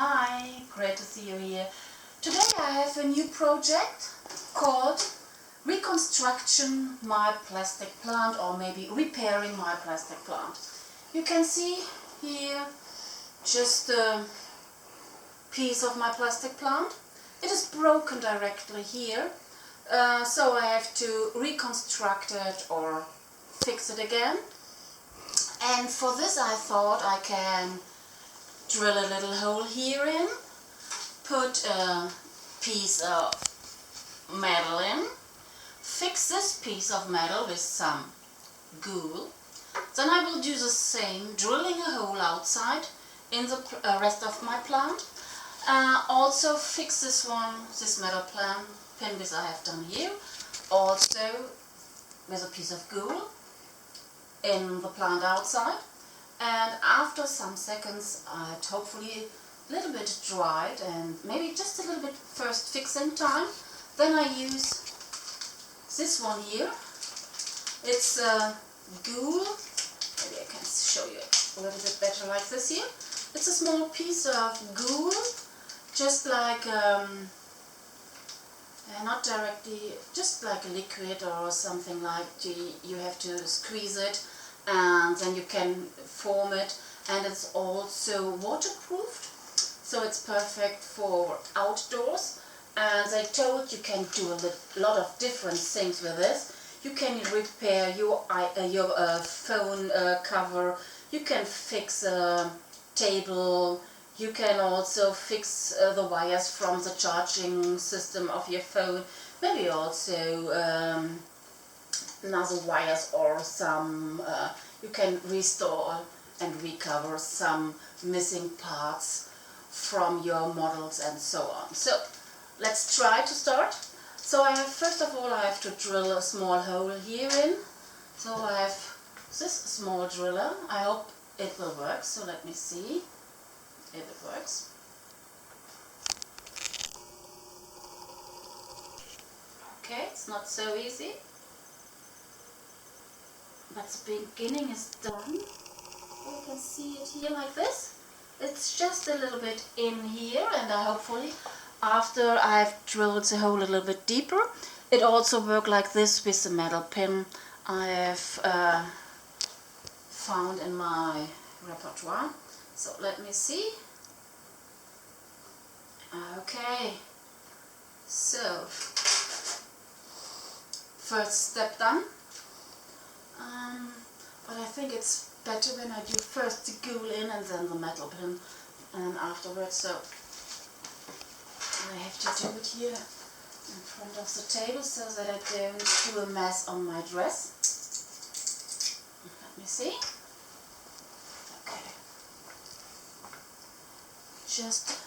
Hi, great to see you here. Today I have a new project called Reconstruction My Plastic Plant, or maybe Repairing My Plastic Plant. You can see here just a piece of my plastic plant. It is broken directly here, so I have to reconstruct it or fix it again. And for this I thought I can drill a little hole here in, put a piece of metal in, fix this piece of metal with some glue. Then I will do the same, drilling a hole outside in the rest of my plant. Also fix this metal pin which I have done here, also with a piece of glue in the plant outside. And after some seconds, hopefully a little bit dried and maybe just a little bit first fixing time, then I use this one here. It's glue. Maybe I can show you a little bit better like this here. It's a small piece of glue, just like not directly, just like a liquid or something like you have to squeeze it and then you can form it, and it's also waterproofed, so it's perfect for outdoors. And they told you can do a lot of different things with this. You can repair your phone cover, you can fix a table, you can also fix the wires from the charging system of your phone, maybe also another wires or some, you can restore and recover some missing parts from your models and so on. So let's try to start. So first of all I have to drill a small hole here in. So I have this small driller. I hope it will work, so let me see if it works. Okay, it's not so easy, but the beginning is done. You can see it here like this. It's just a little bit in here, and hopefully after I've drilled the hole a little bit deeper, it also works like this with the metal pin I have found in my repertoire. So let me see. Okay, so first step done. But I think it's better when I do first the glue in and then the metal pin and afterwards. So I have to do it here in front of the table so that I don't do a mess on my dress. Let me see. Okay. Just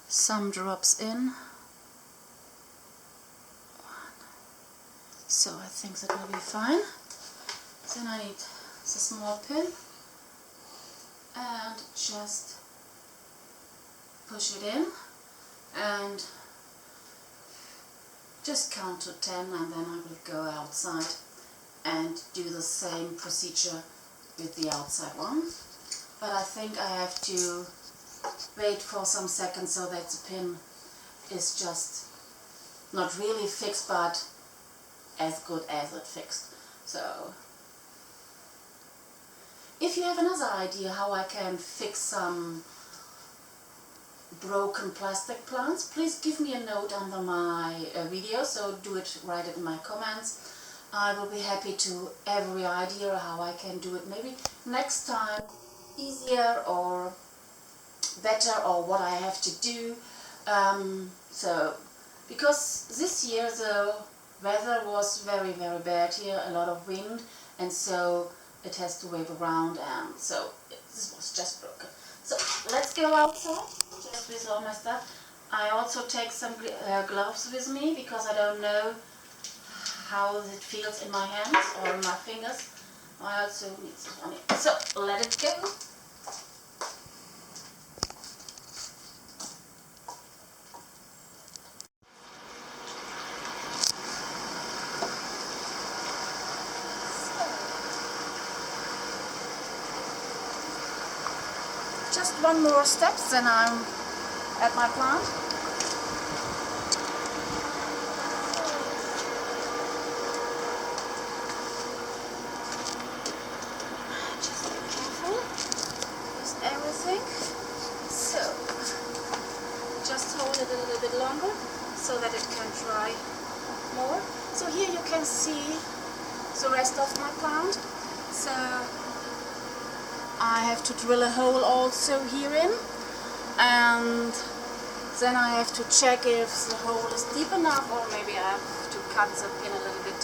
some drops in. So I think that will be fine. Then I need the small pin and just push it in and just count to 10, and then I will go outside and do the same procedure with the outside one. But I think I have to wait for some seconds so that the pin is just not really fixed, but as good as it fixed. So if you have another idea how I can fix some broken plastic plants, please give me a note under my video, so write it in my comments. I will be happy to every idea how I can do it maybe next time easier or better, or what I have to do. So because this year the weather was very bad here, a lot of wind, and so it has to wave around, and so this was just broken. So let's go outside just with all my stuff. I also take some gloves with me because I don't know how it feels in my hands or in my fingers. I also need this one here. So let it go. just one more step, then I'm at my plant. Just be careful with everything. So, just hold it a little bit longer so that it can dry more. So here you can see the rest of my plant. So I have to drill a hole also here in, and then I have to check if the hole is deep enough, or maybe I have to cut the pin a little bit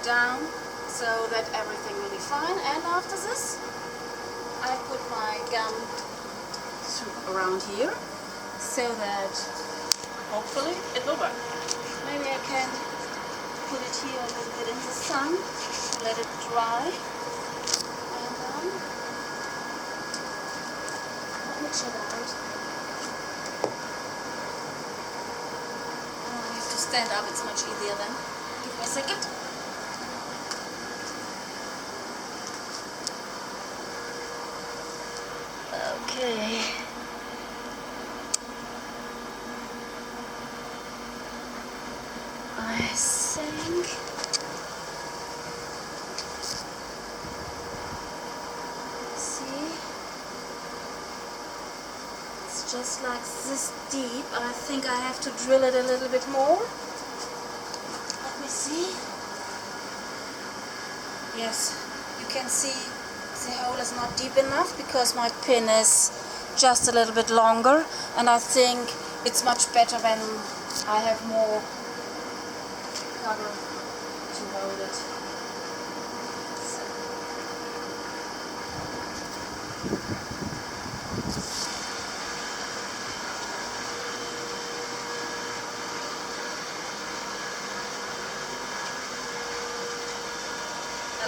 down so that everything will be fine. And after this I put my gum around here so that hopefully it will work. Maybe I can put it here a little bit in the sun, let it dry, and then let me check it out. I have to stand up, it's much easier then. Give me a second. Okay. I think see, it's just like this deep. I think I have to drill it a little bit more. Let me see. Yes, you can see the hole is not deep enough because my pin is just a little bit longer, and I think it's much better when I have more cover to hold it. So.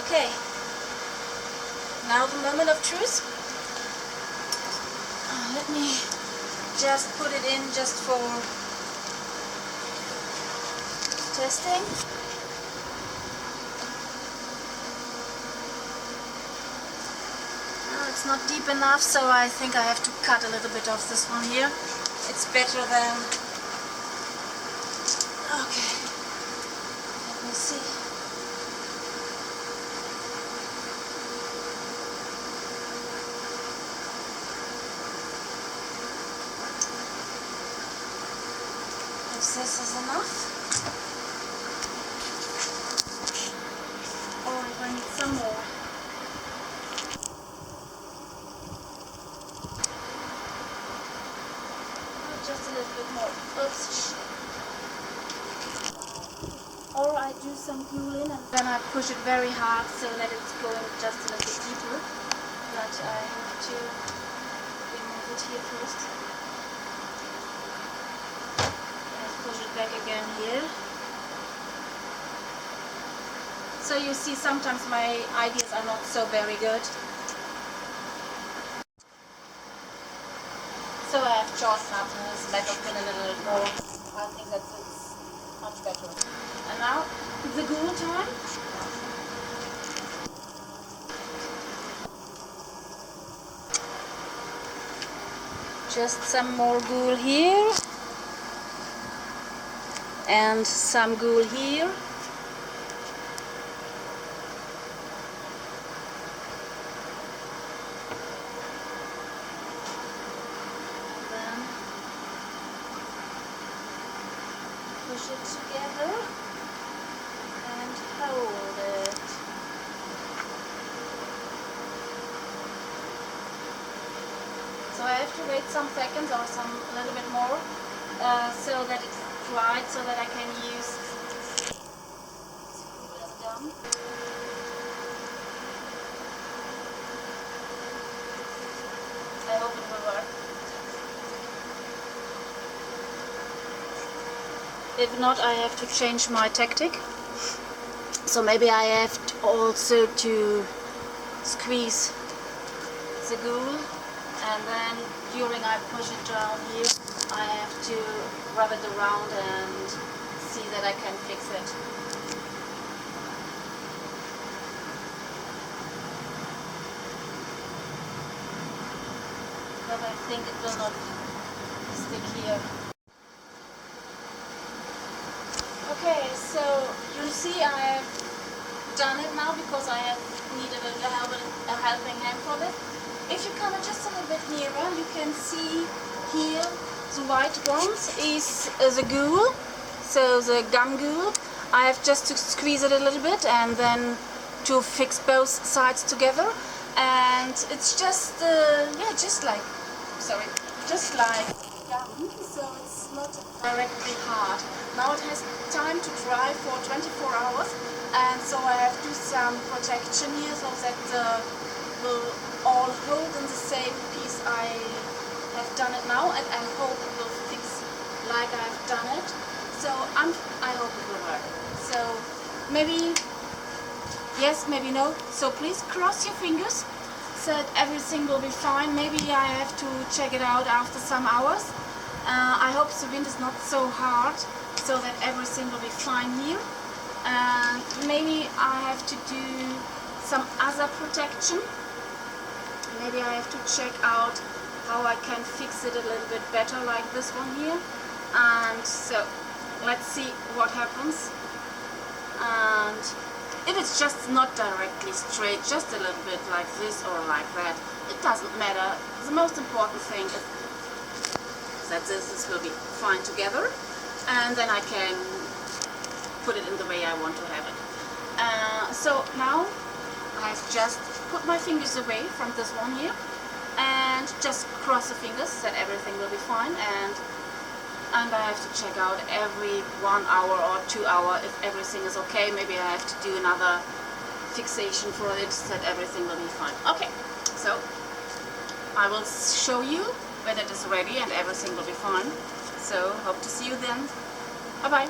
Okay, now the moment of truth. Let me just put it in just for testing. No, it's not deep enough, so I think I have to cut a little bit of this one here. It's better than... Okay, let me see. If this is enough. Or if I need some more. Just a little bit more. Oops. Or I do some glue in and then I push it very hard so that it's going just a little bit deeper. But I have to remove it here first. And push it back again here. So you see, sometimes my ideas are not so very good. So I have chosen up this metal pin a little bit more. I think that it's much better. And now the glue time. Just some more glue here. And some glue here. Push it together and hold it. So I have to wait some seconds or a little bit more so that it's dried, so that I can use glue as gum. I hope it will work. If not, I have to change my tactic. So maybe I have to also to squeeze the glue, and then during I push it down here, I have to rub it around and see that I can fix it. but I think it will not stick here. Okay, so you see I have done it now because I have needed a helping hand for this. If you come just a little bit nearer, you can see here the white ones is the glue, so the gum glue. I have just to squeeze it a little bit and then to fix both sides together, and it's just just like gum, so it's not directly hard. Now it has time to dry for 24 hours, and so I have to do some protection here so that will all hold in the same piece. I have done it now, and I hope it will fix like I've done it. So I hope it will work. So maybe yes, maybe no. So please cross your fingers so that everything will be fine. Maybe I have to check it out after some hours. I hope the wind is not so hard so that everything will be fine here. And maybe I have to do some other protection. Maybe I have to check out how I can fix it a little bit better, like this one here. And so let's see what happens. And if it's just not directly straight, just a little bit like this or like that, it doesn't matter. The most important thing is that this will be fine together, and then I can put it in the way I want to have it. So now I've just put my fingers away from this one here and just cross the fingers that everything will be fine, and I have to check out every 1 hour or 2 hours if everything is okay. Maybe I have to do another fixation for it so that everything will be fine. Okay, so I will show you when it is ready and everything will be fine. So hope to see you then. Bye bye.